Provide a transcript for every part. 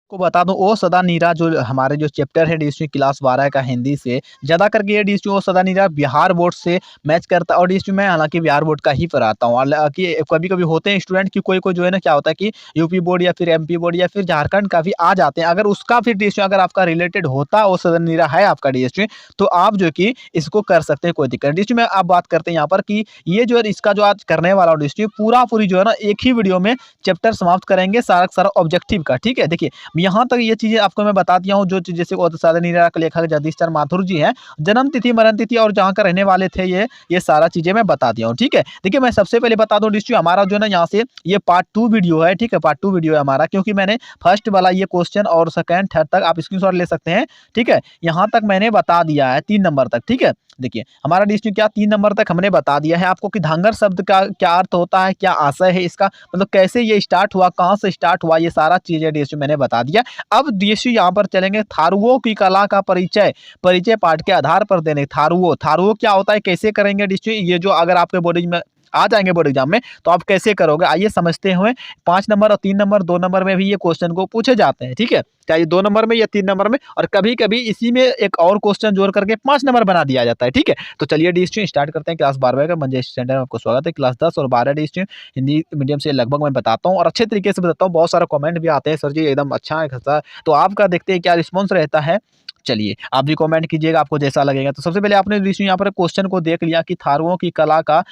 को बता दूं ओ सदा नीरा जो हमारे जो चैप्टर है डीएसयू क्लास 12 का हिंदी से ज़्यादा करके ये डीएसयू ओ सदा नीरा बिहार बोर्ड से मैच करता है। और डीएसयू मैं हालांकि बिहार बोर्ड का ही पढ़ाता हूँ। हालांकि कभी कभी होते हैं स्टूडेंट की कोई कोई जो है ना क्या होता है कि यूपी बोर्ड या फिर एमपी बोर्ड या फिर झारखंड का भी आ जाते हैं। अगर उसका फिर डीएसयू अगर आपका रिलेटेड होता ओ सदा नीरा है आपका डीएसयू, तो आप जो कि इसको कर सकते हैं, कोई दिक्कत डीएसयू में। आप बात करते हैं यहाँ पर कि ये जो है इसका जो आज करने वाला डीएसयू पूरा पूरी जो है ना एक ही वीडियो में चैप्टर समाप्त करेंगे सारा सारा ऑब्जेक्टिव का। ठीक है, देखिए यहाँ तक ये चीजें आपको मैं बता दिया हूँ। जो जैसे सादा नीरा के लेखक जगदीश चंद्र माथुर जी हैं, जन्म तिथि मरण तिथि और जहाँ का रहने वाले थे ये सारा चीजें मैं बता दिया हूँ। ठीक है, देखिए मैं सबसे पहले बता दूं डिस्ट्रिक्ट हमारा जो है ना यहाँ से ये पार्ट 2 वीडियो है। ठीक है, पार्ट 2 वीडियो है हमारा, क्योंकि मैंने फर्स्ट वाला ये क्वेश्चन और सेकंड थर्ड तक आप स्क्रीनशॉट ले सकते हैं। ठीक है, यहाँ तक मैंने बता दिया है 3 नंबर तक। ठीक है, देखिए हमारा डिस्ट्रिक्ट क्या 3 नंबर तक हमने बता दिया है आपको कि धांगर शब्द का क्या अर्थ होता है, क्या आशय है इसका, मतलब कैसे ये स्टार्ट हुआ, कहाँ से स्टार्ट हुआ, ये सारा चीजें डिस्ट्रिक्ट मैंने बता दिया। अब डीएसयू यहाँ पर चलेंगे थारुओं की कला का परिचय परिचय पाठ के आधार पर देने। थारुओ क्या होता है, कैसे करेंगे डिस्ट्रिक्ट, ये जो अगर आपके बोर्ड में आ जाएंगे बोर्ड एग्जाम में तो आप कैसे करोगे, आइए समझते हुए। 5 नंबर और 3 नंबर 2 नंबर में भी ये क्वेश्चन को पूछे जाते हैं। ठीक है, चाहे 2 नंबर में या 3 नंबर में, और कभी कभी इसी में एक और क्वेश्चन जोड़ करके 5 नंबर बना दिया जाता है। ठीक है, तो चलिए डिस्ट्रिक्ट स्टार्ट करते हैं। क्लास 12 का मंजे स्टैंडर्ड में आपको स्वागत है। क्लास 10 और 12 डिस्ट्रिक्ट हिंदी मीडियम से लगभग मैं बताता हूँ और अच्छे तरीके से बताता हूँ। बहुत सारा कमेंट भी आते हैं, सर जी एकदम अच्छा है खसा, तो आपका देखते हैं क्या रिस्पॉन्स रहता है। चलिए आप भी कमेंट कीजिएगा आपको जैसा लगेगा। तो सबसे पहले आपने यहाँ पर क्वेश्चन को देख लिया कि थारुओं की कला का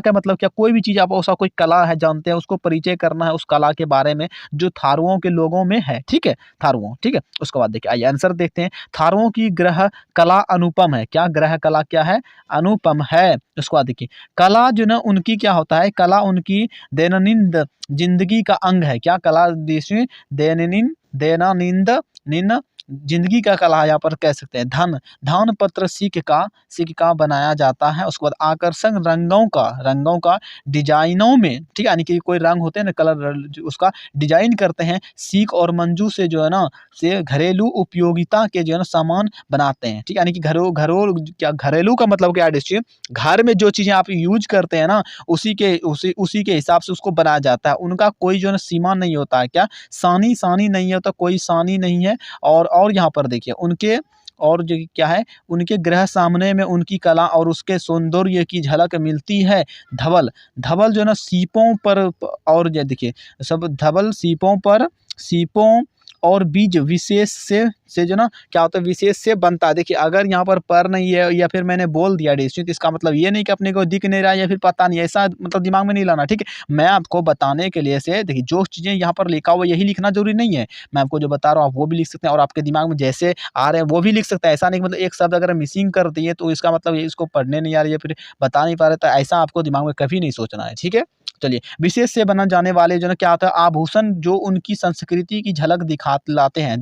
मतलब क्या, कोई भी चीज आप ऐसा कोई कला है जानते हैं उसको परिचय करना है उस कला के बारे में जो थारुओं के लोगों में है। ठीक है, थारुओं। ठीक है, उसके बाद देखिए आइए आंसर देखते हैं। थारुओं की ग्रह कला अनुपम है। क्या ग्रह कला क्या है, अनुपम है। उसके बाद देखिए कला जो ना उनकी क्या होता है, कला उनकी दैनंदिन जिंदगी का अंग है। क्या कला दैनंदिन दैनंदिन जिंदगी का कला यहाँ पर कह सकते हैं। धन पत्र सिक्का बनाया जाता है। उसके बाद आकर्षक रंगों का डिजाइनों में, ठीक है, यानी कि कोई रंग होते हैं ना कलर, उसका डिजाइन करते हैं। सीक और मंजू से जो है ना से घरेलू उपयोगिता के जो है ना सामान बनाते हैं। ठीक है, यानी कि घरेलू का मतलब क्या है, घर में जो चीजें आप यूज करते हैं ना उसी के हिसाब से उसको बनाया जाता है। उनका कोई जो है ना सीमा नहीं होता है। क्या सानी नहीं होता, कोई सानी नहीं है। और यहाँ पर देखिए उनके और जो क्या है, उनके ग्रह सामने में उनकी कला और उसके सौंदर्य की झलक मिलती है। धवल जो है ना सीपों पर, और ये देखिए सब धवल सीपों और बीज विशेष से जो ना क्या होता है, विशेष से बनता है। देखिए अगर यहाँ पर नहीं है या फिर मैंने बोल दिया डिस्ट्रिक्ट, इसका मतलब ये नहीं कि अपने को दिख नहीं रहा है या फिर पता नहीं है, ऐसा मतलब दिमाग में नहीं लाना। ठीक है, मैं आपको बताने के लिए से देखिए जो चीज़ें यहाँ पर लिखा हुआ यही लिखना जरूरी नहीं है। मैं आपको जो बता रहा हूँ आप वो भी लिख सकते हैं और आपके दिमाग में जैसे आ रहे हैं वो भी लिख सकते हैं। ऐसा नहीं मतलब एक शब्द अगर मिसिंग कर दिए तो इसका मतलब इसको पढ़ने नहीं आ रही है फिर बता नहीं पा रहे, तो ऐसा आपको दिमाग में कभी नहीं सोचना है। ठीक है, चलिए विशेष से बना जाने वाले जो ना क्या होता है, आभूषण जो उनकी संस्कृति की झलक दिखाते हैं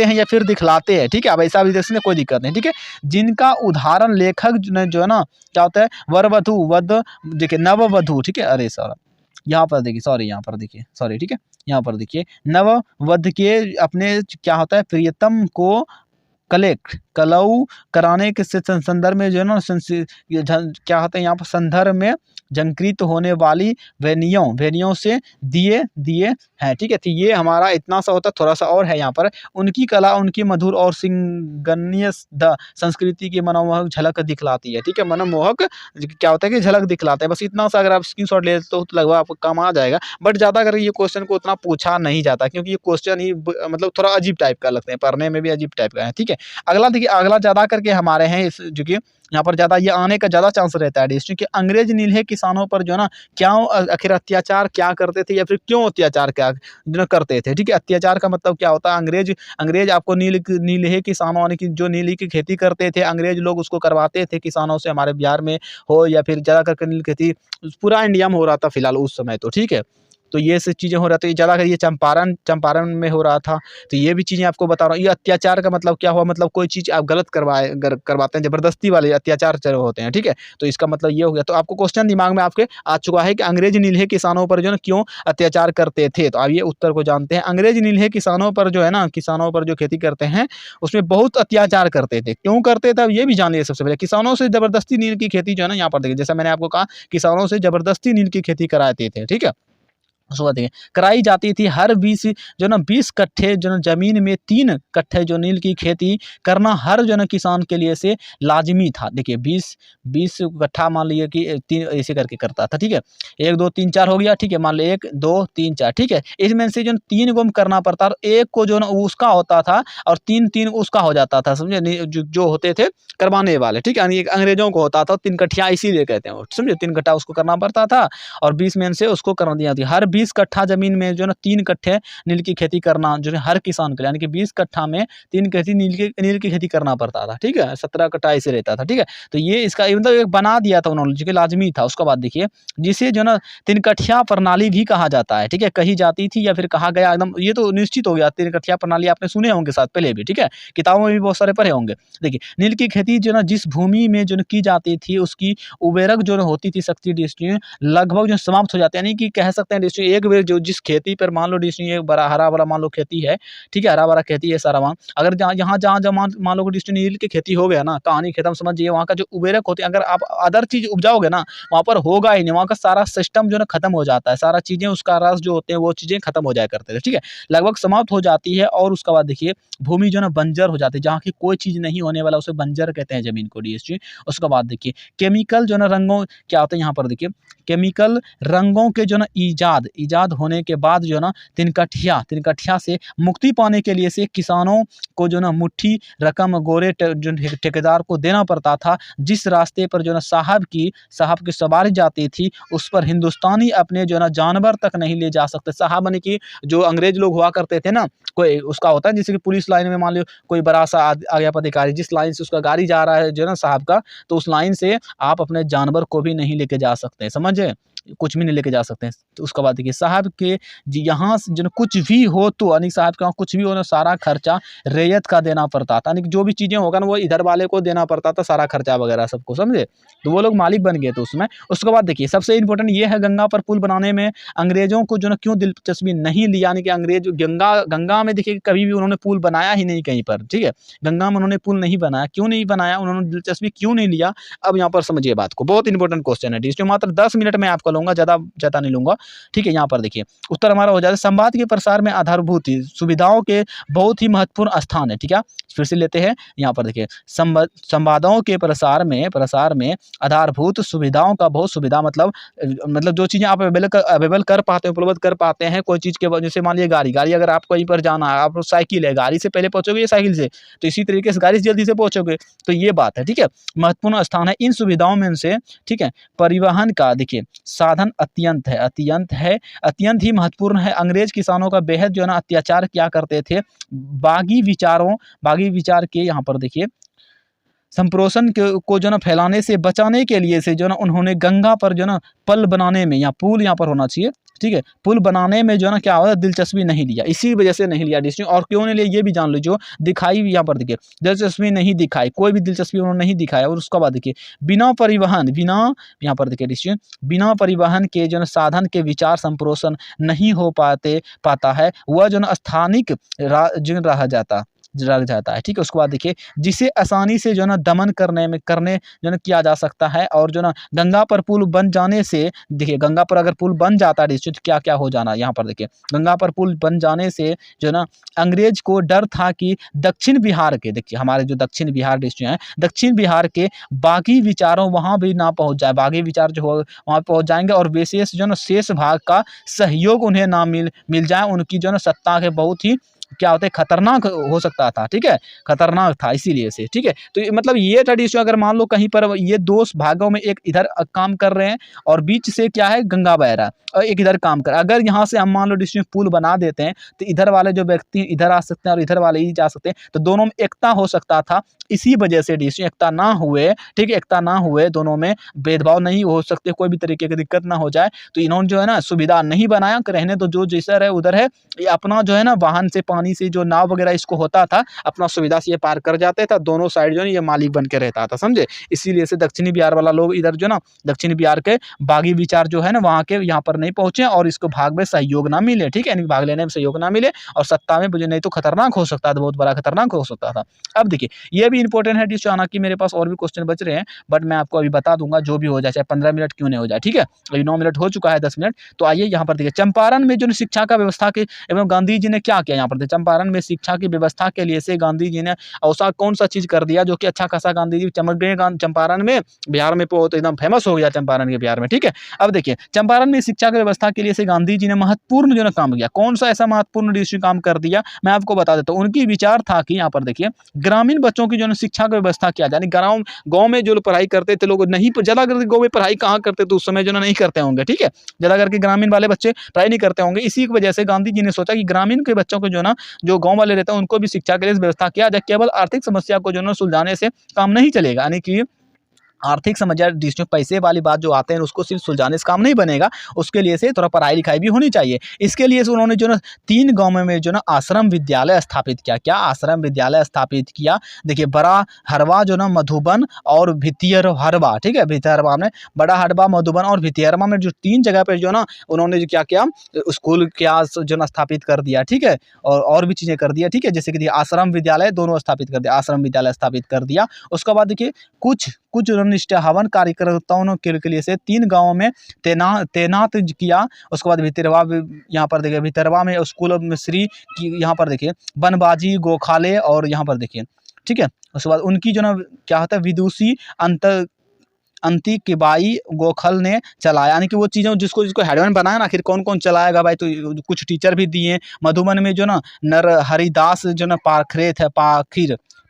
या फिर दिखलाते हैं। ठीक है, अब ऐसा भी देख सकते हैं, कोई दिक्कत नहीं। ठीक है, जिनका उदाहरण लेखक जो है ना क्या होता है, देखिए नववधु। ठीक है, अरे सर यहाँ पर देखिए सॉरी। ठीक है, यहाँ पर देखिए नववधु के अपने क्या होता है प्रियतम को कलऊ कराने के संदर्भ में जो है ना क्या होता है यहाँ पर संदर्भ में झंकृत होने वाली वेनियों से दिए हैं। ठीक है, तो ये हमारा इतना सा होता है, थोड़ा सा और है यहाँ पर। उनकी कला उनकी मधुर और सिंगनीय संस्कृति की मनमोहक झलक दिखलाती है। ठीक है, मनमोहक क्या होता है कि झलक दिखलाता है। बस इतना सा अगर आप स्क्रीनशॉट ले तो लगभग आपको काम आ जाएगा। बट ज़्यादा करके ये क्वेश्चन को उतना पूछा नहीं जाता क्योंकि ये क्वेश्चन ही मतलब थोड़ा अजीब टाइप का लगता है, पढ़ने में भी अजीब टाइप का है। ठीक है, अगला देखिए अगला ज़्यादा करके हमारे हैं इस जो कि यहाँ पर ज़्यादा ये आने का ज़्यादा चांस रहता है डिस्ट्रिक्ट कि अंग्रेज नीलहे किसानों पर जो है ना क्या आखिर अत्याचार क्या करते थे या फिर क्यों अत्याचार क्या जो ना करते थे। ठीक है, अत्याचार का मतलब क्या होता है, अंग्रेज आपको नीलहे किसानों यानी कि जो नीली की खेती करते थे अंग्रेज लोग उसको करवाते थे किसानों से, हमारे बिहार में हो या फिर ज़्यादा करके नील खेती पूरा इंडिया में हो रहा था फिलहाल उस समय तो। ठीक है, तो ये सब चीज़ें हो रहा था, ज़्यादा कर ये चंपारण में हो रहा था। तो ये भी चीज़ें आपको बता रहा हूँ। ये अत्याचार का मतलब क्या हुआ, मतलब कोई चीज़ आप गलत करवाते हैं, ज़बरदस्ती वाले अत्याचार होते हैं। ठीक है, तो इसका मतलब ये हो गया। तो आपको क्वेश्चन दिमाग में आपके आ चुका है कि अंग्रेज नीलहे किसानों पर जो है क्यों अत्याचार करते थे। तो अब ये उत्तर को जानते हैं। अंग्रेज नीलहे किसानों पर जो है ना, किसानों पर जो खेती करते हैं उसमें बहुत अत्याचार करते थे। क्यों करते थे अब ये भी जान लिया। सबसे पहले किसानों से जबरदस्ती नील की खेती जो है ना यहाँ पर देखिए, जैसा मैंने आपको कहा किसानों से जबरदस्ती नील की खेती कराते थे। ठीक है, उसके बाद देखिए कराई जाती थी हर 20 कट्ठे ज़मीन में 3 कट्ठे नील की खेती करना हर किसान के लिए से लाज़मी था। देखिए 20 कट्ठा मान लीजिए कि 3 ऐसे करके करता था, ठीक है? 1, 2, 3, 4 हो गया, ठीक है? मान लो 1, 2, 3, 4, ठीक है? इसमें से 3 को करना पड़ता और 1 को उसका होता था और 3 उसका हो जाता था, समझे? नहीं जो होते थे करवाने वाले, ठीक है? यानी एक अंग्रेज़ों को होता था 3 कट्ठिया इसीलिए कहते हैं वो, समझे? 3 कट्ठा उसको करना पड़ता था और 20 में से उसको करवा दिया था। हर 20 कट्ठा ज़मीन में 3 कट्ठे नील की खेती करना हर किसान के लिए, यानी कि 20 कट्ठा में 3 खेती नील की खेती करना पड़ता था, ठीक है? 17 कट्ठा ऐसे रहता था, ठीक है? तो ये इसका मतलब एक बना दिया था उन्होंने, जो कि लाज़मी था। उसके बाद देखिए जिसे 3 कट्ठिया प्रणाली भी कहा जाता है, ठीक है? कही जाती थी या फिर कहा गया, एकदम ये तो निश्चित हो गया। 3 कट्ठिया प्रणाली आपने सुने होंगे शायद पहले भी, ठीक है? किताबों में भी बहुत सारे पढ़े होंगे। देखिए नील की खेती जिस भूमि में की जाती थी उसकी उर्वरक होती थी शक्ति दृष्टि लगभग समाप्त हो जाते हैं, यानी कि कह सकते हैं दृष्टि एक बार जिस खेती पर मान लो दृष्टि एक बड़ा हरा-भरा मान लो खेती है, ठीक है? हरा-भरा खेती है सारा वहाँ। अगर जहाँ मान लो दृष्टि नील की खेती हो गया ना, कहानी खत्म समझिए। वहाँ का जो उर्वरक होती है, अगर आप अदर चीज़ उपजाओगे ना, वहाँ पर होगा ही नहीं। वहाँ का सारा सिस्टम खत्म हो जाता है। सारा चीज़ें उसका रस जो होते हैं वो चीज़ें खत्म हो जाया करते थे, ठीक है? लगभग समाप्त हो जाती है और उसके बाद देखिए भूमि बंजर हो जाती है, जहाँ की कोई चीज़ नहीं होने वाला उसे बंजर कहते हैं ज़मीन को डीएसटी। उसके बाद देखिए केमिकल रंगों क्या होता है यहाँ पर देखिए केमिकल रंगों के इजाद होने के बाद 3 कट्ठिया से मुक्ति पाने के लिए से किसानों को मुट्ठी रकम गोरे ठेकेदार को देना पड़ता था। जिस रास्ते पर साहब की सवारी जाती थी उस पर हिंदुस्तानी अपने जानवर तक नहीं ले जा सकते। साहब यानी कि जो अंग्रेज लोग हुआ करते थे ना, कोई उसका होता है जैसे कि पुलिस लाइन में मान लो कोई बड़ा सा आज्ञा पदाधिकारी जिस लाइन से उसका गाड़ी जा रहा है साहब का, तो उस लाइन से आप अपने जानवर को भी नहीं लेके जा सकते, समझे? कुछ भी नहीं लेके जा सकते हैं। तो उसके बाद देखिए साहब के यहाँ से कुछ भी हो तो यानी साहब के वहाँ कुछ भी हो ना, सारा खर्चा रैयत का देना पड़ता था, यानी कि जो भी चीज़ें होगा ना वो इधर वाले को देना पड़ता था, सारा खर्चा वगैरह सबको, समझे? तो वो लोग मालिक बन गए थे उसमें। उसके बाद देखिए सबसे इंपॉर्टेंट ये है गंगा पर पुल बनाने में अंग्रेज़ों को क्यों दिलचस्पी नहीं ली, यानी कि अंग्रेज गंगा में देखिए कभी भी उन्होंने पुल बनाया ही नहीं कहीं पर, ठीक है? गंगा में उन्होंने पुल नहीं बनाया, क्यों नहीं बनाया? उन्होंने दिलचस्पी क्यों नहीं लिया? अब यहाँ पर समझिए बात को, बहुत इंपॉर्टेंट क्वेश्चन है, इसमें मात्र 10 मिनट में आपको लूँगा, ज़्यादा नहीं लूँगा, ठीक है? यहाँ पर देखिए उत्तर हमारा हो जाता है संवाद के प्रसार में आधारभूत सुविधाओं के बहुत ही महत्वपूर्ण स्थान है, ठीक है? फिर से लेते हैं, यहाँ पर देखिए संवादों के प्रसार में आधारभूत सुविधाओं का बहुत सुविधा मतलब जो चीज़ें आप अवेलेबल कर पाते हैं, उपलब्ध कर पाते हैं कोई चीज़ के वजह से। मान लीजिए गाड़ी अगर आपको कहीं पर जाना है, आप साइकिल है, गाड़ी से पहले पहुँचोगे या साइकिल से? तो इसी तरीके से गाड़ी से जल्दी से पहुँचोगे, तो ये बात है, ठीक है? महत्वपूर्ण स्थान है इन सुविधाओं में से, ठीक है? परिवहन का देखिए साधन अत्यंत ही महत्वपूर्ण है। अंग्रेज किसानों का बेहद अत्याचार किया करते थे। बागी विचार के यहाँ पर देखिए संप्रोषण को फैलाने से बचाने के लिए से उन्होंने गंगा पर पल बनाने में, या पुल यहाँ पर होना चाहिए, ठीक है? पुल बनाने में क्या हुआ, दिलचस्पी नहीं लिया, इसी वजह से नहीं लिया डिस्ट्रिक्ट। और क्यों नहीं लिया ये भी जान लो, जो दिखाई यहाँ पर देखिए दिलचस्पी नहीं दिखाई, कोई भी दिलचस्पी उन्होंने नहीं दिखाया। और उसके बाद देखिए बिना यहाँ पर देखिए डिस्ट्रिक्ट बिना परिवहन के साधन के विचार संप्रोषण नहीं हो पाता है, वह स्थानिक रह जाता है, ठीक है? उसके बाद देखिए जिसे आसानी से दमन करने किया जा सकता है। और गंगा पर पुल बन जाने से देखिए गंगा पर अगर पुल बन जाता है डिस्ट्रिक्ट, क्या हो जाना, यहाँ पर देखिए गंगा पर पुल बन जाने से अंग्रेज को डर था कि दक्षिण बिहार के, देखिए हमारे जो दक्षिण बिहार डिस्ट्रिक्ट है, दक्षिण बिहार के बागी विचारों वहाँ भी ना पहुँच जाए, बागी विचार जो हो वहाँ पहुँच जाएंगे और विशेष शेष भाग का सहयोग उन्हें ना मिल जाए। उनकी सत्ता के बहुत ही क्या होता है, खतरनाक हो सकता था, ठीक है? खतरनाक था इसीलिए से, ठीक है? तो मतलब ये था डिस्ट्रिक्ट, अगर मान लो कहीं पर ये 2 भागों में एक इधर काम कर रहे हैं और बीच से क्या है गंगा बह रहा है और एक इधर काम कर, अगर यहाँ से हम मान लो डिस्ट्रिक्ट पुल बना देते हैं तो इधर वाले जो व्यक्ति इधर आ सकते हैं और इधर वाले ही जा सकते हैं, तो दोनों में एकता हो सकता था। इसी वजह से डिस्ट्रिक्ट एकता ना हुए, ठीक है? एकता ना हुए, दोनों में भेदभाव नहीं हो सकते, कोई भी तरीके की दिक्कत ना हो जाए, तो इन्होंने सुविधा नहीं बनाया, रहने तो जो जैसा रहे उधर है, ये अपना वाहन से पानी पानी से जो नाव वगैरह इसको होता था, अपना सुविधा से ये पार कर जाते थे, दोनों साइड जो है ये मालिक बन के रहता था, समझे। इसीलिए से दक्षिणी बिहार वाला लोग इधर जो ना दक्षिणी बिहार के बागी विचार जो है ना वहाँ के यहाँ पर नहीं पहुंचे और इसको भाग में सहयोग ना मिले, ठीक है, यानी भाग लेने में सहयोग ना मिले और सत्ता में मुझे नहीं तो खतरनाक हो सकता था, बहुत बड़ा खतरनाक हो सकता था। अब देखिए ये भी इंपॉर्टेंट है डिस्ट्रिक्ट, हालांकि मेरे पास और भी क्वेश्चन बच रहे हैं, बट मैं आपको अभी बता दूंगा जो भी हो जाए, चाहे 15 मिनट क्यों नहीं हो जाए, ठीक है। अभी 9 मिनट हो चुका है, 10 मिनट। तो आइए यहाँ पर देखिए, चंपारण में जो शिक्षा का व्यवस्था के एवं गांधी जी ने क्या किया, यहाँ पर देखिए चंपारण में शिक्षा की व्यवस्था के लिए से गांधी जी ने ऐसा कौन सा चीज कर दिया जो कि अच्छा खासा गांधी जी चमक गए चंपारण में, बिहार में तो एकदम फेमस हो गया चंपारण के बिहार में, ठीक है। अब देखिए चंपारण में शिक्षा की व्यवस्था के लिए से गांधी जी ने महत्वपूर्ण जो ना काम किया, कौन सा ऐसा महत्वपूर्ण डिस्ट्रिक्ट काम कर दिया, मैं आपको बता देता हूँ। उनकी विचार था कि यहाँ पर देखिए ग्रामीण बच्चों की जो ना शिक्षा की व्यवस्था किया जाए, गाँव में जो पढ़ाई करते थे लोग, नहीं ज्यादा करके गाँव में पढ़ाई कहाँ करते थे उस समय, जो ना नहीं करते होंगे, ठीक है, ज्यादा करके ग्रामीण वाले बच्चे पढ़ाई नहीं करते होंगे। इसी की वजह से गांधी जी ने सोचा कि ग्रामीण के बच्चों को जो ना जो गांव वाले रहते हैं उनको भी शिक्षा के लिए व्यवस्था किया जाए, केवल आर्थिक समस्या को जो ना सुलझाने से काम नहीं चलेगा, यानी कि आर्थिक समस्या डिस्ट्रिक्ट पैसे वाली बात जो आते हैं उसको सिर्फ सुलझाने से काम नहीं बनेगा, उसके लिए से थोड़ा पढ़ाई लिखाई भी होनी चाहिए। इसके लिए से उन्होंने जो ना 3 गाँव में जो ना आश्रम विद्यालय स्थापित किया, क्या आश्रम विद्यालय स्थापित किया, देखिए बड़ा हरवा जो ना मधुबन और भितियर हरवा, ठीक है, भितिहरवा में बड़ा हरवा मधुबन और भितिहरवा में जो 3 जगह पे जो ना उन्होंने जो क्या किया स्कूल क्या जो ना स्थापित कर दिया, ठीक है, और भी चीजें कर दिया, ठीक है, जैसे कि आश्रम विद्यालय दोनों स्थापित कर दिया, आश्रम विद्यालय स्थापित कर दिया। उसके बाद देखिए कुछ निष्ठा हवन कार्यकर्ताओं के लिए से 3 गांवों में तैनात किया। उसके बाद भितरवा, यहाँ पर देखिए भितरवा में स्कूल में श्री की, यहाँ पर देखिए बनबाजी गोखाले, और यहाँ पर देखिए, ठीक है, उसके बाद उनकी जो ना क्या होता है विदुषी अंति के बाई गोखल ने चलाया, यानी कि वो चीज़ें जिसको हेडमैन बनाया ना, आखिर कौन कौन चलाएगा भाई, तो कुछ टीचर भी दिए। मधुबन में जो ना नर हरिदास जो ना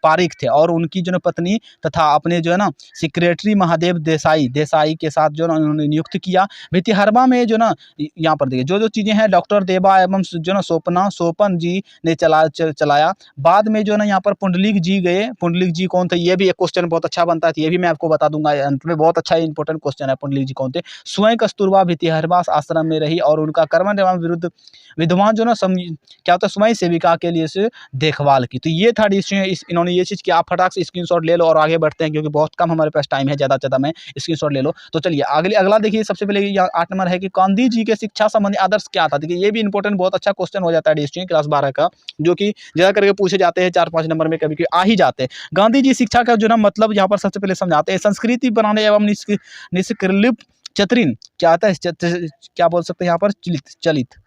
पारिक थे और उनकी जो ना पत्नी तथा अपने जो है ना सेक्रेटरी महादेव देसाई के साथ जो ना उन्होंने नियुक्त किया। भितिहरवा में जो ना यहाँ पर देखिए जो चीज़ें हैं डॉक्टर देवा एवं जो ना सोपन जी ने चलाया। बाद में जो ना यहाँ पर पुंडलिक जी गए। पुंडलिक जी कौन थे, ये भी एक क्वेश्चन बहुत अच्छा बनता है, ये भी मैं आपको बता दूंगा अंत में, बहुत अच्छा इंपॉर्टेंट क्वेश्चन है। पुंडलिक जी कौन थे, स्वयं कस्तूरबा भितिहरवा आश्रम में रही और उनका कर्मठ एवं विरुद्ध विद्वान जो ना क्या होता है स्वयं सेविका के लिए से देखभाल की। तो ये था इन्होंने ये चीज़ किया। आप फटाक से स्क्रीनशॉट ले लो और आगे बढ़ते हैं, क्योंकि बहुत कम हमारे पास टाइम है, ज़्यादा से ज़्यादा में स्क्रीनशॉट ले लो। तो चलिए अगला देखिए, सबसे पहले 8 नंबर है कि गांधी जी के शिक्षा संबंधी आदर्श क्या था। देखिए ये भी इंपॉर्टेंट बहुत अच्छा क्वेश्चन हो जाता है डिस्ट्रिक्ट क्लास 12 का, जो कि ज़्यादा करके पूछे जाते हैं 4-5 नंबर में, कभी आ ही जाते हैं। गांधी जी शिक्षा का जो ना मतलब यहाँ पर सबसे पहले समझाते हैं, संस्कृति बनाने एवं निष्क्रिय चतुरीन क्या आता है, क्या बोल सकते हैं यहाँ पर,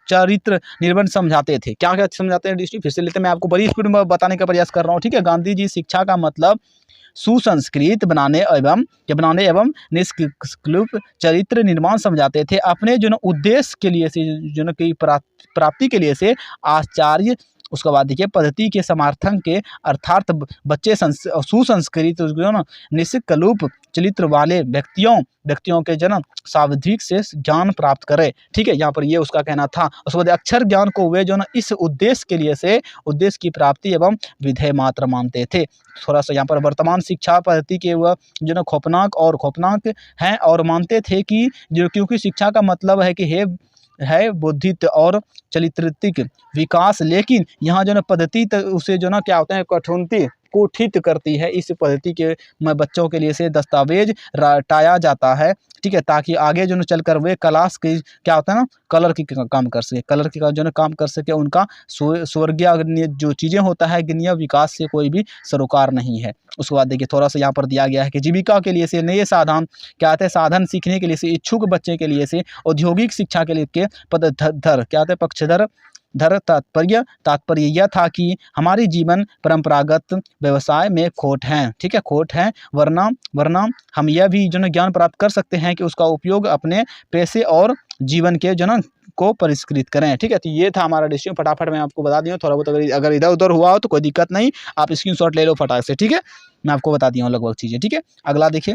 चरित्र निर्माण समझाते थे। क्या क्या समझाते हैं डिस्ट्रिक्ट, फिर से लेते हैं, मैं आपको बड़ी स्पीड में बताने का प्रयास कर रहा हूँ, ठीक है। गांधी जी शिक्षा का मतलब सुसंस्कृत बनाने एवं निष्क्रिय चरित्र निर्माण समझाते थे। अपने जो ना उद्देश्य के लिए से जो ना की प्राप्ति के लिए से आचार्य, उसके बाद देखिए पद्धति के समर्थन के अर्थात बच्चे सुसंस्कृत जो ना निष्कलुप चरित्र वाले व्यक्तियों के जन्म सावधिक से ज्ञान प्राप्त करे, ठीक है, यहाँ पर ये उसका कहना था। उसके बाद अक्षर ज्ञान को वे जो ना इस उद्देश्य के लिए से उद्देश्य की प्राप्ति एवं विधेय मात्र मानते थे। थोड़ा सा यहाँ पर वर्तमान शिक्षा पद्धति के वह जो ना खौफनाक हैं और मानते थे कि जो क्योंकि शिक्षा का मतलब है कि है बौद्धिक और चरित्रिक विकास, लेकिन यहाँ जो ना पद्धति उसे जो ना क्या होता है कुठित करती है। इस पद्धति के बच्चों के लिए से दस्तावेज रटाया जाता है, ठीक है, ताकि आगे जो ना चलकर वे क्लास की क्या होता है ना कलर की काम कर सके, कलर की जो ना काम कर सके। उनका स्वर्गीय जो चीज़ें होता है गिनीय विकास से कोई भी सरोकार नहीं है। उसके बाद देखिए थोड़ा सा यहाँ पर दिया गया है कि जीविका के लिए से नए साधन क्या होते हैं, साधन सीखने के लिए से इच्छुक बच्चे के लिए से औद्योगिक शिक्षा के लिए के पदधर क्या होते हैं पक्षधर तात्पर्य यह था कि हमारी जीवन परंपरागत व्यवसाय में खोट है, ठीक है, खोट है, वरना हम यह भी जो ना ज्ञान प्राप्त कर सकते हैं कि उसका उपयोग अपने पैसे और जीवन के जो ना को परिष्कृत करें, ठीक है। तो ये था हमारा डिस्ट्रिक्शन, फटाफट मैं आपको बता दिया। थोड़ा बहुत अगर इधर उधर हुआ हो तो कोई दिक्कत नहीं, आप स्क्रीनशॉट ले लो फटाक से, ठीक है, मैं आपको बता दिया हूँ लगभग चीज़ें, ठीक है। अगला देखिए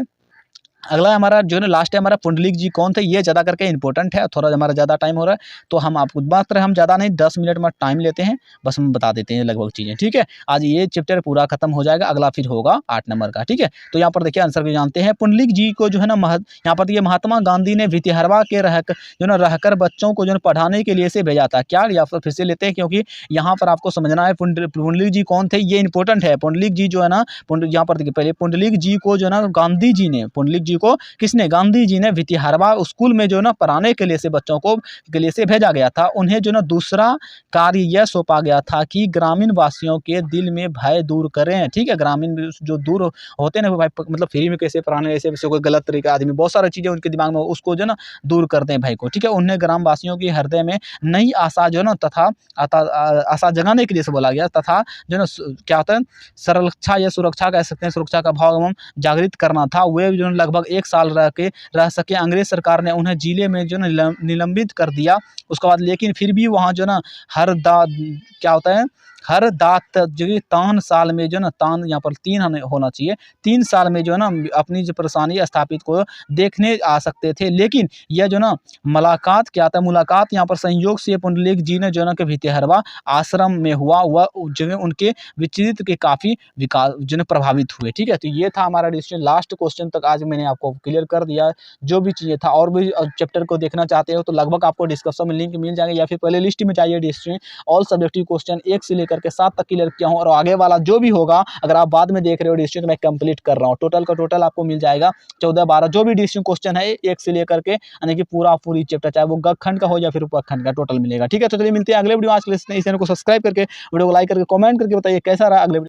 अगला हमारा जो है ना लास्ट है हमारा पुंडलिक जी कौन थे, ये ज़्यादा करके इंपॉर्टेंट है, थोड़ा हमारा ज़्यादा टाइम हो रहा है तो हम आपको मात्र हम ज़्यादा नहीं 10 मिनट में टाइम लेते हैं, बस हम बता देते हैं लगभग चीज़ें, ठीक है। आज ये चैप्टर पूरा खत्म हो जाएगा, अगला फिर होगा 8 नंबर का, ठीक है। तो यहाँ पर देखिए आंसर भी जानते हैं, पुंडलिक जी को जो है ना यहाँ पर देखिए महात्मा गांधी ने भितिहरवा के रहकर बच्चों को जो है पढ़ाने के लिए से भेजा था क्या, या फिर से लेते हैं क्योंकि यहाँ पर आपको समझना है पुंडलिक जी कौन थे, ये इंपॉर्टेंट है। पुंडलिक जी जो है ना यहाँ पर देखिए पहले पुंडलिक जी को जो है ना गांधी जी ने, पुंडलिक जी को किसने, गांधी जी ने भितिहरवा स्कूल में जो है ना पढ़ाने के लिए से बच्चों को के लिए से भेजा गया था। उन्हें जो है ना दूसरा कार्य यह सौंपा गया था कि ग्रामीण वासियों के दिल में भय दूर करें, ठीक है। ग्रामीण जो दूर होते हैं ना भाई, मतलब फ्री में कैसे पढ़ाने, ऐसे कोई गलत तरीका आदमी, बहुत सारी चीज़ें उनके दिमाग में उसको जो है ना दूर करते हैं भाई को, ठीक है। उन्हें ग्रामवासियों के हृदय में नई आशा जो है ना तथा आशा जगाने के लिए से बोला गया, तथा जो है ना क्या होता है सुरक्षा या सुरक्षा कह सकते हैं, सुरक्षा का भाव एवं जागृत करना था। वे जो लगभग 1 साल रह सके, अंग्रेज सरकार ने उन्हें जिले में जो है निलंबित कर दिया उसके बाद, लेकिन फिर भी वहाँ जो है ना हर दा क्या होता है हर दात जो तान साल में जो है ना, तान यहाँ पर 3 होना चाहिए, 3 साल में जो है ना अपनी जो परेशानी स्थापित को देखने आ सकते थे। लेकिन यह जो ना मुलाकात क्या था, मुलाकात यहाँ पर संयोग से पुंडलिक जी ने जो है ना कि भितिहरवा आश्रम में हुआ, वह जो है उनके विचलित के काफ़ी विकास जो है प्रभावित हुए, ठीक है। तो ये था हमारा डिसीजन, लास्ट क्वेश्चन तक आज मैंने आपको क्लियर कर दिया जो भी चीज़ें था। और भी चैप्टर को देखना चाहते हो तो लगभग आपको डिस्क्रिप्शन में लिंक मिल जाएगा, या फिर प्ले लिस्ट में चाहिए डिस्ट्री ऑल सब्जेक्टिव क्वेश्चन 1 से लेकर के 7 तक क्लियर किया हूँ, और आगे वाला जो भी होगा अगर आप बाद में देख रहे हो डिस्ट्री तो मैं कंप्लीट कर रहा हूँ। टोटल का टोटल आपको मिल जाएगा 14-12 जो भी डिस्ट्री क्वेश्चन है 1 से लेकर के यानी कि पूरी चैप्टर, चाहे वो गखंड का हो या फिर उपखंड का, टोटल मिलेगा, ठीक है। तो चलिए मिलते हैं अगले वीडियो। आज के लिए इस चैनल को सब्सक्राइब करके, वीडियो को लाइक करके, कमेंट करके बताइए कैसा रहा अगले